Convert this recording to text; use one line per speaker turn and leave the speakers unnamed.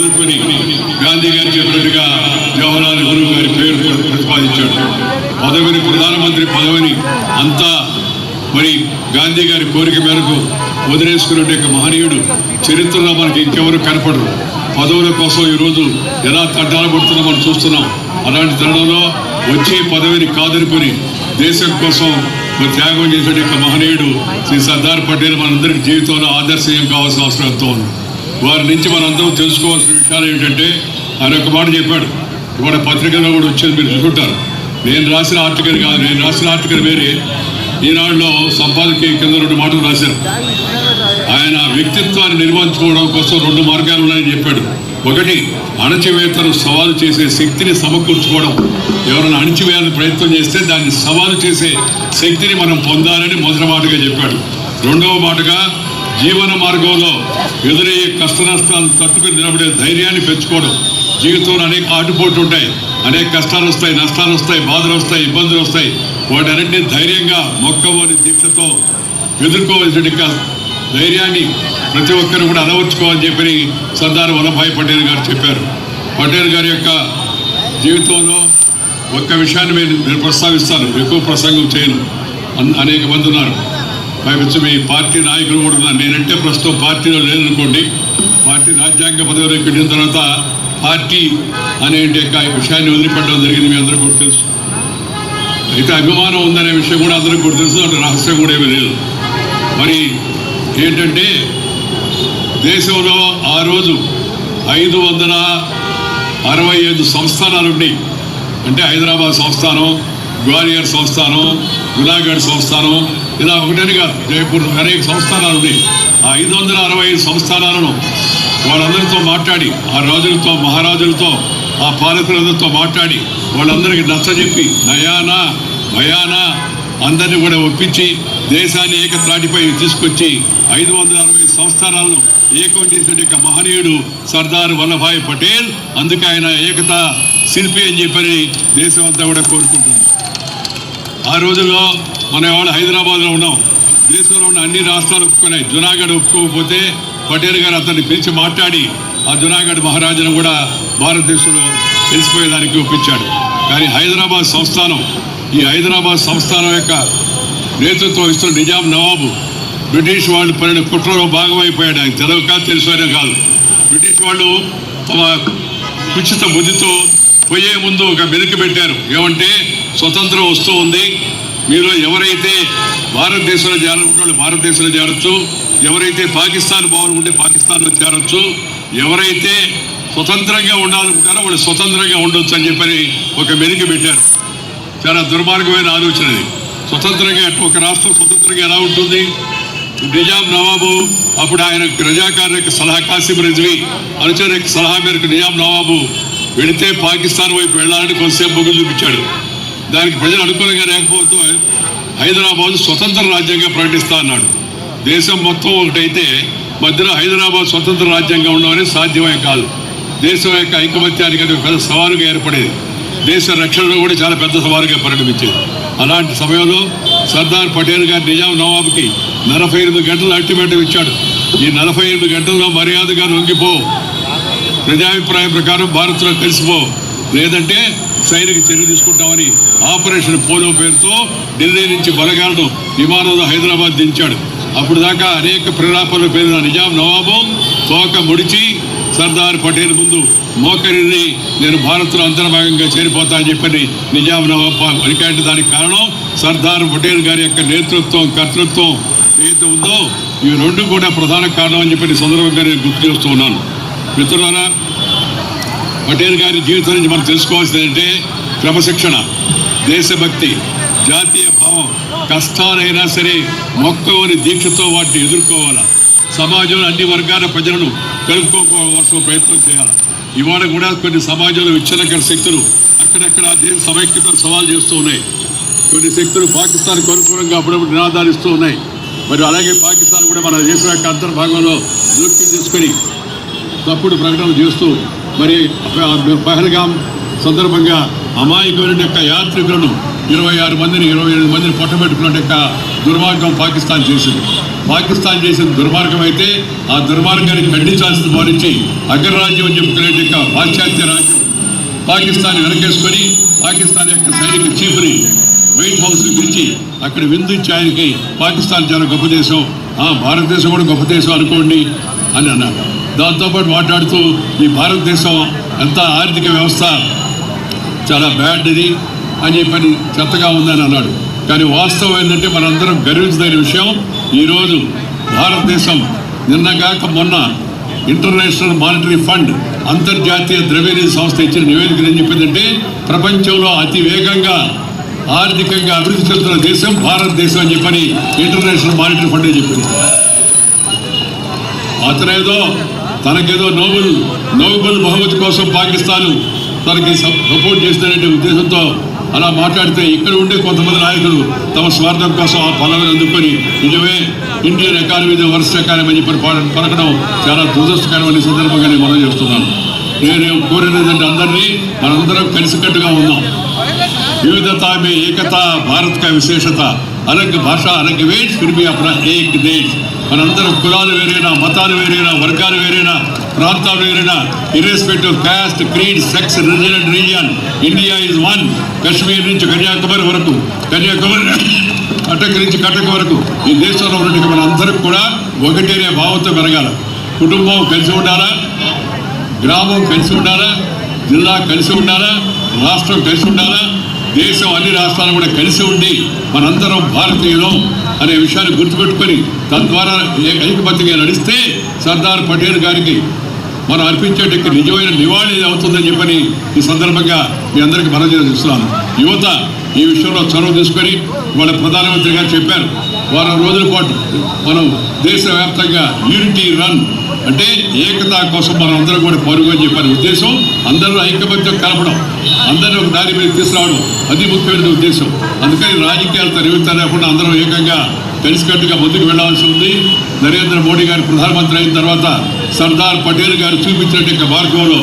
ఎదుర్కొని గాంధీ గారు చెప్పినట్టుగా జవహర్లాల్ నెహ్రూ గారి పేరు ప్రతిపాదించాడు. పదవిని, ప్రధానమంత్రి పదవిని అంతా మరి గాంధీ గారి కోరిక మేరకు వదిలేసుకునే మహనీయుడు చరిత్రలో మనకి ఇంకెవరు కనపడరు. పదవుల కోసం ఈరోజు ఎలా తడ్డాలు పడుతున్నా మనం చూస్తున్నాం. అలాంటి తరుణంలో వచ్చే పదవిని కాదనుకొని దేశం కోసం త్యాగం చేసే మహనీయుడు శ్రీ సర్దార్ పటేల్ మనందరికీ జీవితంలో ఆదర్శనీయం కావాల్సిన అవసరం ఎంతో ఉంది. వారి నుంచి మనందరం తెలుసుకోవాల్సిన విషయాలు ఏంటంటే, ఆయన ఒక మాట చెప్పాడు. ఇవాళ పత్రికలో కూడా వచ్చేది మీరు చూసుకుంటారు. నేను రాసిన ఆర్టికల్ కాదు, నేను రాసిన ఆర్టికల్ వేరే. ఈనాడులో సంపాదకి కింద 2 మాటలు రాశారు. ఆయన వ్యక్తిత్వాన్ని నిర్వహించుకోవడం కోసం 2 మార్గాలు ఉన్నాయని చెప్పాడు. ఒకటి, అణచివేతను సవాలు చేసే శక్తిని సమకూర్చుకోవడం. ఎవరైనా అణచివేయాలని ప్రయత్నం చేస్తే దాన్ని సవాలు చేసే శక్తిని మనం పొందాలని మొదటి మాటగా చెప్పాడు. రెండవ మాటగా, జీవన మార్గంలో ఎదురయ్యే కష్ట నష్టాలు తట్టుకుని నిలబడే ధైర్యాన్ని పెంచుకోవడం. జీవితంలో అనేక ఆటుపోట్లు ఉంటాయి, అనేక కష్టాలు వస్తాయి, నష్టాలు వస్తాయి, బాధలు వస్తాయి, ఇబ్బందులు వస్తాయి. వాటన్నింటినీ ధైర్యంగా మొక్కవోని దీక్షతో ఎదుర్కోవాల్సిన ధైర్యాన్ని ప్రతి ఒక్కరు కూడా అలవర్చుకోవాలని చెప్పి సర్దార్ వల్లభాయ్ పటేల్ గారు చెప్పారు. పటేల్ గారి యొక్క జీవితంలో ఒక్క విషయాన్ని నేను ప్రస్తావిస్తాను, ఎక్కువ ప్రసంగం చేయను. అనేక మంది ఉన్నారు, పైవచ్చు మీ పార్టీ నాయకులు కూడా ఉన్నారు. నేనంటే ప్రస్తుతం పార్టీలో లేదనుకోండి, పార్టీ రాజ్యాంగ పదవిలోకి వెళ్ళిన తర్వాత పార్టీ అనే విషయాన్ని వదిలిపెట్టడం జరిగింది. మీ అందరికీ కూడా తెలుసు. అయితే అభిమానం ఉందనే విషయం కూడా అందరికీ కూడా తెలుసు, అంటే రహస్యం కూడా ఏమీ లేదు. మరి ఏంటంటే, దేశంలో ఆ రోజు 565 సంస్థానాలు ఉన్నాయి. అంటే హైదరాబాద్ సంస్థానం, గ్వాలియర్ సంస్థానం, జునాగఢ్ సంస్థానం, ఇలా ఒకటని కాదు, జైపూర్ అనేక సంస్థానాలు ఉన్నాయి. ఆ 565 సంస్థానాలను వాళ్ళందరితో మాట్లాడి, ఆ రాజులతో, మహారాజులతో, ఆ పాలకులందరితో మాట్లాడి వాళ్ళందరికీ నచ్చజెప్పి నయానా భయానా అందరినీ కూడా ఒప్పించి దేశాన్ని ఏకత్రాటిపై తీసుకొచ్చి 560 సంస్థానాలను ఏకం చేసే మహనీయుడు సర్దార్ వల్లభాయ్ పటేల్. అందుకే ఆయన ఏకతా శిల్పి అని చెప్పని దేశం అంతా కూడా కోరుకుంటుంది. ఆ రోజుల్లో మన వాళ్ళు హైదరాబాద్లో ఉన్నాం, దేశంలో ఉన్న అన్ని రాష్ట్రాలు ఒప్పుకున్నాయి. జునాగఢ్ ఒప్పుకోకపోతే పటేల్ గారు అతన్ని పిలిచి మాట్లాడి ఆ జునాగఢ్ మహారాజును కూడా భారతదేశంలో తెలిసిపోయేదానికి ఒప్పించాడు. కానీ హైదరాబాద్ సంస్థానం, ఈ హైదరాబాద్ సంస్థానం యొక్క నేతృత్వం ఇస్తున్న నిజాం నవాబు బ్రిటిష్ వాళ్ళు పడిన కుట్రలో భాగమైపోయాడు. ఆయన తెలవక తెలుసుకోవడం కాదు. బ్రిటిష్ వాళ్ళు తమ కుచిత బుద్ధితో పోయే ముందు ఒక మెలిక పెట్టారు. ఏమంటే, స్వతంత్రం వస్తూ ఉంది, మీలో ఎవరైతే భారతదేశంలో చేరాలంటే భారతదేశంలో చేరొచ్చు, ఎవరైతే పాకిస్తాన్ బాగుంటే పాకిస్తాన్లో చేరొచ్చు, ఎవరైతే స్వతంత్రంగా ఉండాలనుకుంటారో వాళ్ళు స్వతంత్రంగా ఉండొచ్చు అని చెప్పని ఒక మెలిక పెట్టారు. చాలా దుర్మార్గమైన ఆలోచన అది. స్వతంత్రంగా ఒక రాష్ట్రం స్వతంత్రంగా ఎలా ఉంటుంది? నిజాం నవాబు అప్పుడు ఆయన రజాకార్ యొక్క సలహా, కాసిం రిజ్వీ అనుచరుల యొక్క సలహా మేరకు నిజాం నవాబు వెళితే పాకిస్తాన్ వైపు వెళ్ళాలని కొంతసేపు మొగ్గు చూపించాడు. దానికి ప్రజలు అనుకూలంగా లేకపోతే హైదరాబాద్ స్వతంత్ర రాజ్యంగా ప్రకటిస్తా అన్నాడు. దేశం మొత్తం ఒకటైతే మధ్యలో హైదరాబాద్ స్వతంత్ర రాజ్యంగా ఉండడం సాధ్యమే కాదు. దేశం యొక్క ఐకమత్యానికి అది పెద్ద సవాలుగా ఏర్పడేది. దేశ రక్షణలో కూడా చాలా పెద్ద సవాలుగా పరిణమించేది. అలాంటి సమయంలో సర్దార్ పటేల్ గారు నిజాం నవాబుకి 48 గంటలు అల్టిమేటం ఇచ్చాడు. ఈ 48 గంటల్లో మర్యాదగా లొంగిపో, ప్రజాభిప్రాయం ప్రకారం భారత్లో కలిసిపో, లేదంటే సైనిక చర్య తీసుకుంటామని ఆపరేషన్ పోలో పేరుతో ఢిల్లీ నుంచి బలగాలను విమానంలో హైదరాబాద్ దించాడు. అప్పుడు దాకా అనేక ప్రేరేపణలు పేరిన నిజాం నవాబు తోక ముడిచి సర్దార్ పటేల్ ముందు మోకరిని నేను భారత్లో అంతర్భాగంగా చేరిపోతా అని చెప్పని నిజాం నవాబ్ అడిగాడు. దానికి కారణం సర్దార్ పటేల్ గారి యొక్క నేతృత్వం, కర్తృత్వం ఏదైతే ఉందో, ఈ 2 కూడా ప్రధాన కారణం అని చెప్పి సందర్భంగా నేను గుర్తు చేస్తూ ఉన్నాను. మిత్రులారా, పటేల్ గారి జీవితం నుంచి మనం తెలుసుకోవాల్సింది ఏంటంటే, క్రమశిక్షణ, దేశభక్తి, జాతీయ భావం. కష్టాలైనా సరే మొక్కవని దీక్షతో వాటిని ఎదుర్కోవాలా. సమాజంలో అన్ని వర్గాల ప్రజలను కలుపుకోవాల్సిన ప్రయత్నం చేయాలి. ఇవాళ కూడా కొన్ని సమాజంలో విచ్ఛిన్నకర శక్తులు అక్కడక్కడ దేశ సమైక్యతను సవాల్ చేస్తూ ఉన్నాయి. కొన్ని శక్తులు పాకిస్తాన్కు అనుకూలంగా అప్పుడప్పుడు నినాదాలు ఇస్తూ ఉన్నాయి. మరి అలాగే పాకిస్తాన్ కూడా మన దేశం యొక్క అంతర్భాగంలో జోక్యం చేసుకొని తప్పుడు ప్రకటనలు చేస్తూ మరి పహల్గాం సందర్భంగా అమాయకుల యొక్క యాత్రికులను 26 మందిని 27 మందిని పొట్టబెట్టుకున్నట్టు దుర్మార్గం పాకిస్తాన్ చేసింది. పాకిస్తాన్ చేసిన దుర్మార్గం అయితే ఆ దుర్మార్గాన్ని ఖండించాల్సిన వారించి అగ్రరాజ్యం అని చెప్పుకునే పాశ్చాత్య రాజ్యం పాకిస్తాన్ వెనకేసుకొని పాకిస్తాన్ యొక్క సైనిక చీఫ్ని వైట్ హౌస్ పిలిచి అక్కడ విందించి ఆయనకి పాకిస్తాన్ చాలా గొప్ప దేశం, భారతదేశం కూడా గొప్ప దేశం అనుకోండి అని అన్నారు. దాంతోపాటు మాట్లాడుతూ ఈ భారతదేశం ఎంత ఆర్థిక వ్యవస్థ చాలా బ్యాడ్ ఇది అని చెప్పని చెత్తగా ఉందని అన్నాడు. కానీ వాస్తవం ఏంటంటే మనందరం గర్వించదగిన విషయం, ఈరోజు భారతదేశం నిన్నగాక మొన్న ఇంటర్నేషనల్ మానిటరీ ఫండ్ అంతర్జాతీయ ద్రవ్యనిధి సంస్థ ఇచ్చిన నివేదికలు ఏం చెప్పిందంటే ప్రపంచంలో అతి వేగంగా ఆర్థికంగా అభివృద్ధి చెందుతున్న దేశం భారతదేశం అని చెప్పని ఇంటర్నేషనల్ మానిటరీ ఫండ్ చెప్పింది. అతనేదో తనకేదో నోబెల్ బహుమతి కోసం పాకిస్తాన్ తనకి సపోర్ట్ చేస్తారనే ఉద్దేశంతో అలా మాట్లాడితే ఇక్కడ ఉండే కొంతమంది నాయకులు తమ స్వార్థం కోసం ఆ పదవిని అందుకొని నిజమే ఇండియన్ ఎకానమీ వర్స్ట్ ఎకానమీ అని చెప్పి పలకడం చాలా దురదృష్టకరమైన సందర్భంగా నేను మనం చేస్తున్నాను. నేనేం కోరినదంటే అందరినీ మనందరం కలిసికట్టుగా ఉన్నాం. వివిధత మే ఏకత భారత్ కా విశేషత, అలగ్ భాష అలగ్ వేష్ ఫిర్ భీ అప్నా ఏక్ దేశ్. మనందరం కులాలు వేరైనా, మతాలు వేరైనా, వర్గాలు వేరైనా, ప్రాంతాలు వేరైనా, irrespective of cost, creed, sex, religion and region, India is one. Kashmir నుంచి కన్యాకుమారి వరకు, కన్యాకుమారి కటక్ నుంచి కటక్ వరకు ఈ దేశంలో ఉన్నట్టు మనందరం కూడా ఒకటేనే భావంతో పెరగాల. కుటుంబం కలిసి ఉండాలా, గ్రామం కలిసి ఉండాలా, జిల్లా కలిసి ఉండాలా, రాష్ట్రం కలిసి ఉండాలా, దేశం అన్ని రాష్ట్రాలు కూడా కలిసి ఉండి మనందరం భారతీయులం అనే విషయాన్ని గుర్తుపెట్టుకొని తద్వారా ఐకమత్యంగా నడిస్తే సర్దార్ పటేల్ గారికి మనం అర్పించేట నిజమైన నివాళి అవుతుందని చెప్పని ఈ సందర్భంగా మీ అందరికీ మనం చేస్తున్నాను. యువత ఈ విషయంలో చొరవ తీసుకొని వాళ్ళ ప్రధానమంత్రి గారు చెప్పారు, వారం రోజుల పాటు మనం దేశవ్యాప్తంగా యూనిటీ రన్ అంటే ఏకతా కోసం మనం అందరం కూడా పరుగు అని చెప్పని ఉద్దేశం. అందరూ ఐకమత్యం కలపడం, అందరినీ ఒక దారి మీద తీసుకురావడం అది ముఖ్యమైన ఉద్దేశం. అందుకని రాజకీయాలతో నిమిత్తం లేకుండా అందరం ఏకంగా కలిసికట్టుగా ముందుకు వెళ్లాల్సి ఉంది. నరేంద్ర మోడీ గారు ప్రధానమంత్రి అయిన తర్వాత సర్దార్ పటేల్ గారు చూపించినట్టు మార్గంలో